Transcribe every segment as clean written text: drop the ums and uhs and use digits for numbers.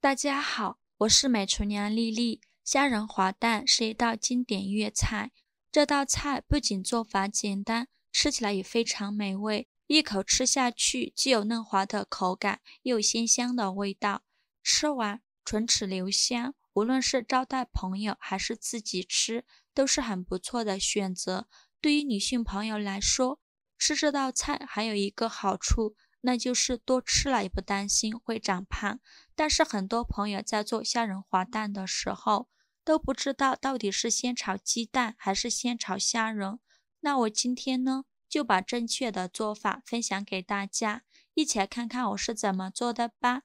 大家好，我是美厨娘丽丽。虾仁滑蛋是一道经典粤菜，这道菜不仅做法简单，吃起来也非常美味。一口吃下去，既有嫩滑的口感，又有鲜香的味道，吃完唇齿留香。无论是招待朋友还是自己吃，都是很不错的选择。对于女性朋友来说，吃这道菜还有一个好处，那就是多吃了也不担心会长胖。但是很多朋友在做虾仁滑蛋的时候，都不知道到底是先炒鸡蛋还是先炒虾仁。那我今天呢，就把正确的做法分享给大家，一起来看看我是怎么做的吧。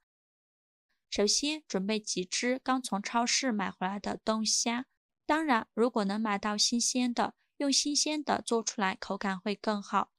首先准备几只刚从超市买回来的冻虾，当然如果能买到新鲜的，用新鲜的做出来口感会更好。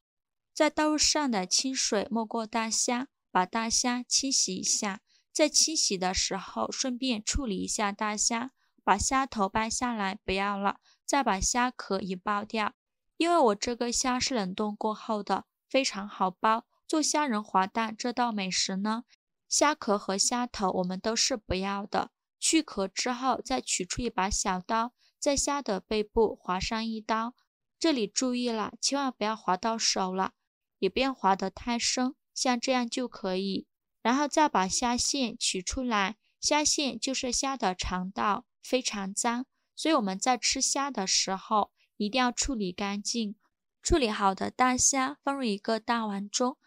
在刀上的清水没过大虾，把大虾清洗一下，在清洗的时候顺便处理一下大虾，把虾头掰下来不要了，再把虾壳也剥掉。因为我这个虾是冷冻过后的，非常好剥。做虾仁滑蛋这道美食呢，虾壳和虾头我们都是不要的。去壳之后再取出一把小刀，在虾的背部划上一刀，这里注意了，千万不要划到手了，也不要划得太深，像这样就可以。然后再把虾线取出来，虾线就是虾的肠道，非常脏，所以我们在吃虾的时候一定要处理干净。处理好的大虾放入一个大碗中，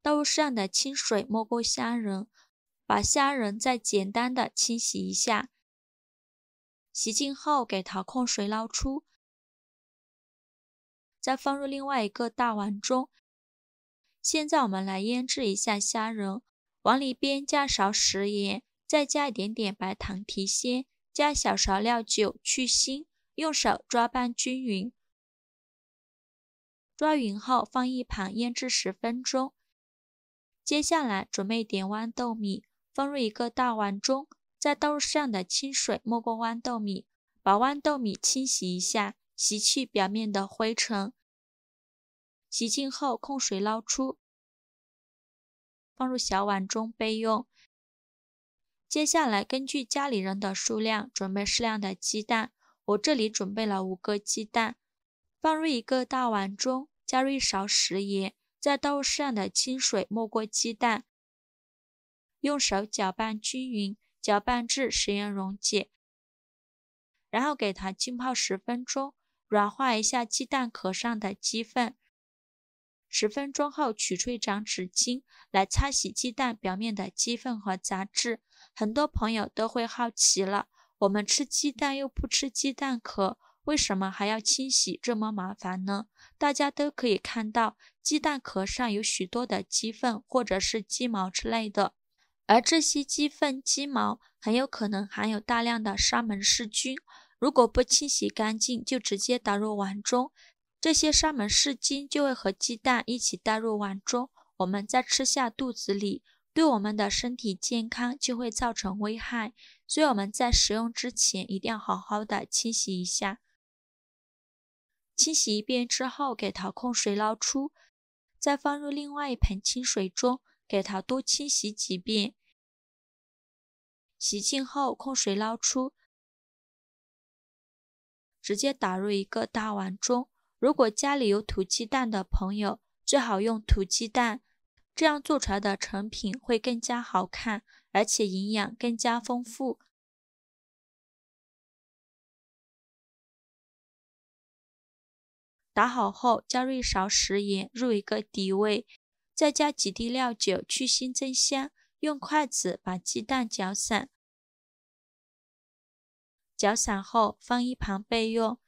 倒入适量的清水没过虾仁，把虾仁再简单的清洗一下，洗净后给它控水捞出，再放入另外一个大碗中。现在我们来腌制一下虾仁，往里边加勺食盐，再加一点点白糖提鲜，加小勺料酒去腥，用手抓拌均匀。抓匀后放一旁腌制10分钟。接下来准备一点豌豆米，放入一个大碗中，再倒入适量的清水没过豌豆米，把豌豆米清洗一下，洗去表面的灰尘。洗净后控水捞出，放入小碗中备用。接下来根据家里人的数量准备适量的鸡蛋，我这里准备了5个鸡蛋，放入一个大碗中，加入一勺食盐，再倒入适量的清水没过鸡蛋，用手搅拌均匀，搅拌至食盐溶解，然后给它浸泡10分钟，软化一下鸡蛋壳上的鸡粪。10分钟后取出一张纸巾来擦洗鸡蛋表面的鸡粪和杂质。很多朋友都会好奇了，我们吃鸡蛋又不吃鸡蛋壳，为什么还要清洗这么麻烦呢？大家都可以看到，鸡蛋壳上有许多的鸡粪或者是鸡毛之类的，而这些鸡粪、鸡毛很有可能含有大量的沙门氏菌，如果不清洗干净就直接倒入碗中，这些沙门氏菌就会和鸡蛋一起带入碗中，我们再吃下肚子里，对我们的身体健康就会造成危害，所以我们在食用之前一定要好好的清洗一下。清洗一遍之后给它控水捞出，再放入另外一盆清水中，给它多清洗几遍。洗净后控水捞出，直接打入一个大碗中。如果家里有土鸡蛋的朋友，最好用土鸡蛋，这样做出来的成品会更加好看，而且营养更加丰富。打好后加入一勺食盐入一个底味，再加几滴料酒去腥增香，用筷子把鸡蛋搅散。搅散后放一旁备用。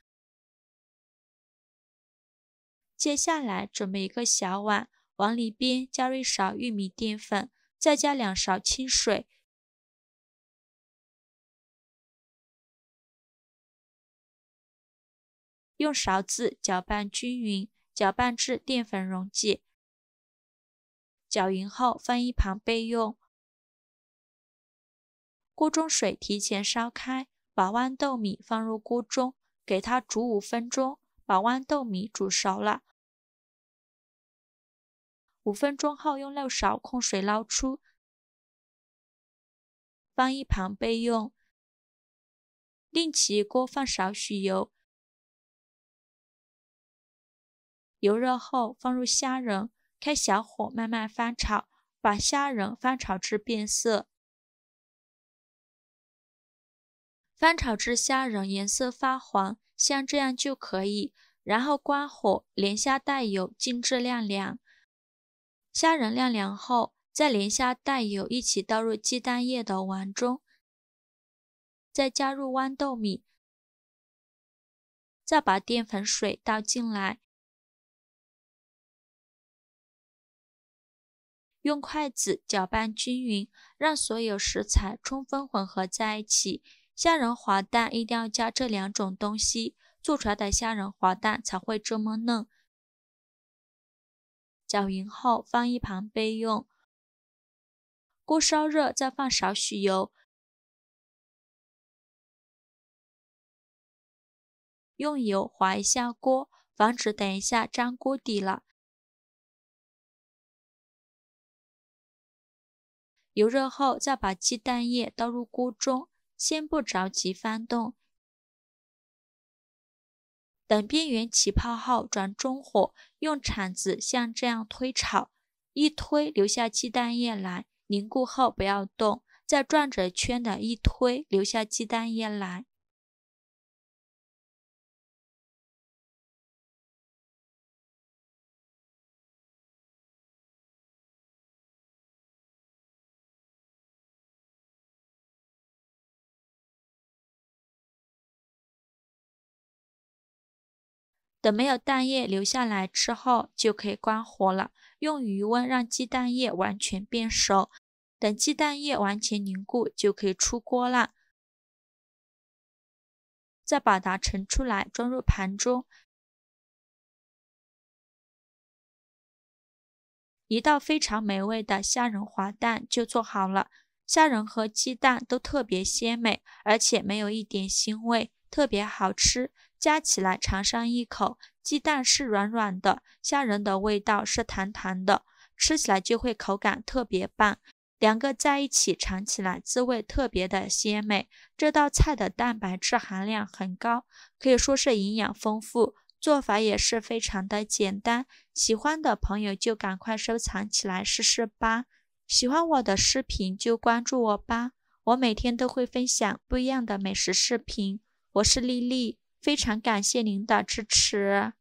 接下来准备一个小碗，往里边加入一勺玉米淀粉，再加2勺清水，用勺子搅拌均匀，搅拌至淀粉溶解。搅匀后放一旁备用。锅中水提前烧开，把豌豆米放入锅中，给它煮5分钟，把豌豆米煮熟了。5分钟后用漏勺控水捞出，放一旁备用。另起一锅放少许油，油热后放入虾仁，开小火慢慢翻炒，把虾仁翻炒至变色。翻炒至虾仁颜色发黄，像这样就可以，然后关火，连虾带油静置晾凉。虾仁晾凉后，再连虾带油一起倒入鸡蛋液的碗中，再加入豌豆米，再把淀粉水倒进来，用筷子搅拌均匀，让所有食材充分混合在一起。虾仁滑蛋一定要加这2种东西，做出来的虾仁滑蛋才会这么嫩。搅匀后放一旁备用。锅烧热，再放少许油，用油滑一下锅，防止等一下粘锅底了。油热后，再把鸡蛋液倒入锅中，先不着急翻动，等边缘起泡后转中火，用铲子像这样推炒，一推留下鸡蛋液来，凝固后不要动，再转着圈的一推，留下鸡蛋液来。等没有蛋液流下来之后，就可以关火了。用余温让鸡蛋液完全变熟，等鸡蛋液完全凝固，就可以出锅了。再把它盛出来，装入盘中。一道非常美味的虾仁滑蛋就做好了。虾仁和鸡蛋都特别鲜美，而且没有一点腥味，特别好吃。夹起来尝上一口，鸡蛋是软软的，虾仁的味道是弹弹的，吃起来就会口感特别棒。2个在一起尝起来滋味特别的鲜美。这道菜的蛋白质含量很高，可以说是营养丰富，做法也是非常的简单。喜欢的朋友就赶快收藏起来试试吧。喜欢我的视频就关注我吧，我每天都会分享不一样的美食视频。我是丽丽，非常感谢您的支持。